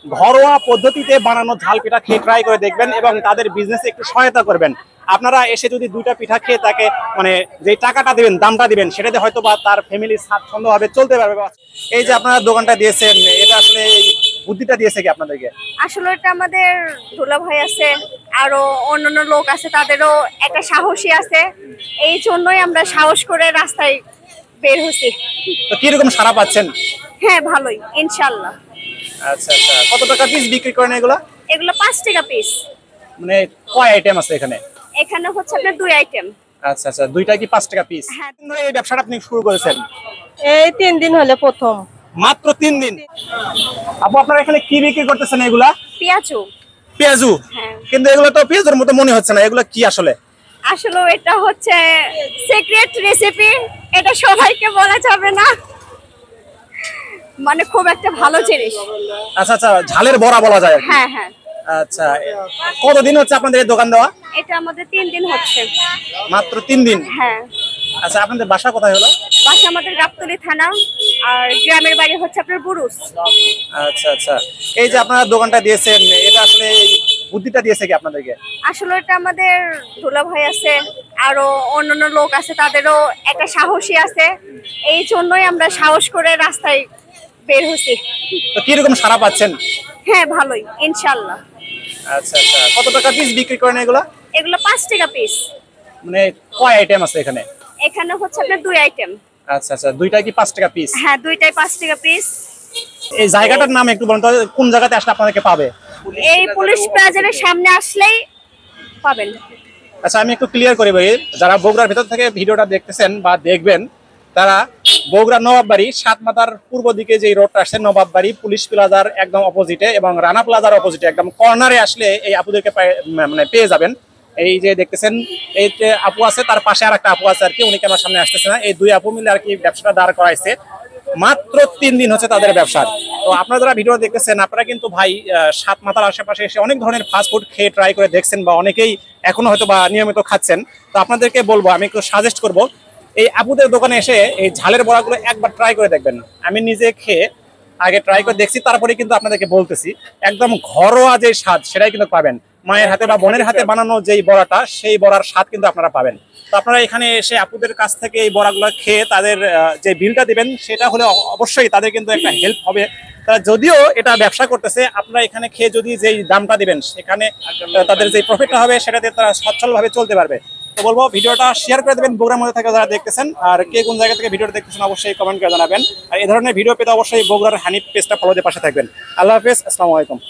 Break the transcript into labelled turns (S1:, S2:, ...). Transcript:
S1: ঘরোয়া পদ্ধতিতে বানানো ঝাল পিঠা খেয়ে ট্রাই করে দেখবেন এবং তাদের বিজনেসে একটু সহায়তা করবেন। আপনারা এসে যদি দুইটা পিঠা খেয়ে তাকে মানে যে টাকাটা দিবেন, দামটা দিবেন, সেটাতে হয়তো বা তার ফ্যামিলি স্বাচ্ছন্দ্যভাবে চলতে পারবে। এই যে আপনারা দোকানটা দিয়েছেন, এটা আসলে এই বুদ্ধিটা দিয়েছে কি আপনাদেরকে?
S2: আসলে এটা আমাদের দুলা ভাই আছে, আরো অন্যান্য লোক আছে, তাদেরও একটা সাহসী আছে, এই জন্যই আমরা সাহস করে রাস্তায় বের হয়েছি।
S1: তো কিরকম সাড়া পাচ্ছেন?
S2: হ্যাঁ, ভালোই ইনশাল্লাহ।
S1: আচ্ছা আচ্ছা, কত টাকা পিস বিক্রি করেন এগুলা?
S2: এগুলো 5 টাকা পিস।
S1: মানে কয় আইটেম আছে এখানে?
S2: এখানে হচ্ছে আপনার 2 আইটেম।
S1: আচ্ছা আচ্ছা, দুইটা কি 5 টাকা পিস?
S2: হ্যাঁ।
S1: এই ব্যবসাটা আপনি শুরু করেছেন?
S3: এই 3 দিন হলে প্রথম।
S1: মাত্র 3 দিন? আপু আপনারা এখানে কি বিক্রি করতেছেন এগুলা?
S2: পেঁয়াজু।
S1: পেঁয়াজু?
S2: হ্যাঁ।
S1: কিন্তু এগুলো তো পেঁয়াজের মতো মনে হচ্ছে না, এগুলো কি আসলে?
S2: আসলে এটা হচ্ছে সিক্রেট রেসিপি, এটা সবাইকে বলা যাবে না, মানে খুব একটা ভালো জিনিস।
S1: আচ্ছা আচ্ছা, ঝালের বড়া বলা যায়।
S2: হ্যাঁ হ্যাঁ।
S1: আচ্ছা, কতদিন হচ্ছে আপনাদের এই দোকান দেওয়া?
S2: এটা আমাদের 3 দিন হচ্ছে।
S1: মাত্র 3 দিন?
S2: হ্যাঁ।
S1: আচ্ছা, আপনাদের বাসা কোথায় হলো?
S2: বাসা আমাদের গাবতলী থানা, আর গ্রামের বাড়ি হচ্ছে আপনার বুরুস।
S1: আচ্ছা আচ্ছা, এই যে আপনারা দোকানটা দিয়েছেন, এটা আসলে বুদ্ধিটা দিয়েছে কি আপনাদেরকে?
S2: আসলে এটা আমাদের দুলা ভাই আছে, আরো অন্যান্য লোক আছে, তাদেরও একটা সাহসী আছে, এই জন্যই আমরা সাহস করে রাস্তায় বের হয়েছি।
S1: তো কিরকম সাড়া পাচ্ছেন?
S2: হ্যাঁ, ভালোই ইনশাল্লাহ।
S1: আচ্ছা আচ্ছা, কত টাকা পিস বিক্রি করেন এগুলা?
S2: এগুলো 5 টাকা পিস।
S1: মানে কয় আইটেম আছে এখানে?
S2: এখানে হচ্ছে আপনার 2 আইটেম।
S1: আচ্ছা আচ্ছা, দুইটা কি 5 টাকা পিস?
S2: হ্যাঁ, দুইটাই 5 টাকা পিস।
S1: এই জায়গাটার নাম একটু বলুন তো, কোন জায়গাতে আসলে আপনাদেরকে পাবে?
S2: এই পুলিশ প্লাজার সামনে আসলেই পাবেন।
S1: আচ্ছা, আমি একটু ক্লিয়ার করি ভাই, যারা বগুড়ার ভেতর থেকে ভিডিওটা দেখতেছেন বা দেখবেন, তারা বগুড়া নবাববাড়ি 7 মাথার পূর্ব দিকে যে রোডটা আসছে, নবাববাড়ি পুলিশ প্লাজার একদম অপোজিটে এবং রানা প্লাজার অপোজিটে একদম কর্নারে আসলে এই আপুদেরকে মানে পেয়ে যাবেন। এই যে দেখতেছেন, এই যে আপু আছে, তার পাশে আর একটা আপু আছে আর কি, উনি আমার সামনে আসতেছে না, এই 2 আপু মিলে আর কি ব্যবসাটা দাঁড় করাইছে। মাত্র 3 দিন হচ্ছে তাদের ব্যবসার। তো আপনারা যারা ভিডিও দেখতেছেন, আপনারা কিন্তু ভাই 7 মাথার আশেপাশে এসে অনেক ধরনের ফাস্টফুড খেয়ে ট্রাই করে দেখছেন বা অনেকেই এখনো হয়তো বা নিয়মিত খাচ্ছেন। তো আপনাদেরকে বলবো, আমি একটু সাজেস্ট করব, এই আপুদের দোকানে এসে এই ঝালের বড়াগুলো একবার ট্রাই করে দেখবেন। আমি নিজে খেয়ে আগে ট্রাই করে দেখছি, তারপরে কিন্তু আপনাদেরকে বলতেছি, একদম ঘরোয়া যে স্বাদ সেটাই কিন্তু পাবেন। মায়ের হাতে বা বোনের হাতে বানানো যেই বড়াটা, সেই বড়ার স্বাদ কিন্তু আপনারা পাবেন। তো আপনারা এখানে এসে আপুদের কাছ থেকে এই বড়াগুলো খেয়ে তাদের যে বিলটা দিবেন, সেটা হলে অবশ্যই তাদের কিন্তু একটা হেল্প হবে। তারা যদিও এটা ব্যবসা করতেছে, আপনারা এখানে খেয়ে যদি যেই দামটা দিবেন, সেখানে তাদের যে প্রফিটটা হবে, সেটাতে তারা সচ্ছলভাবে চলতে পারবে। তো বলবো, ভিডিওটা শেয়ার করে দেবেন বগুড়ার মধ্যে থেকে যারা দেখতেছেন, আর কে কোন জায়গা থেকে ভিডিওটা দেখতেছেন অবশ্যই কমেন্ট করে জানাবেন। আর এই ধরনের ভিডিও পেতে অবশ্যই বগুড়ার হানিফ পেজটা ফলো দিয়ে পাশে থাকবেন। আল্লাহ হাফেজ, আসসালামু আলাইকুম।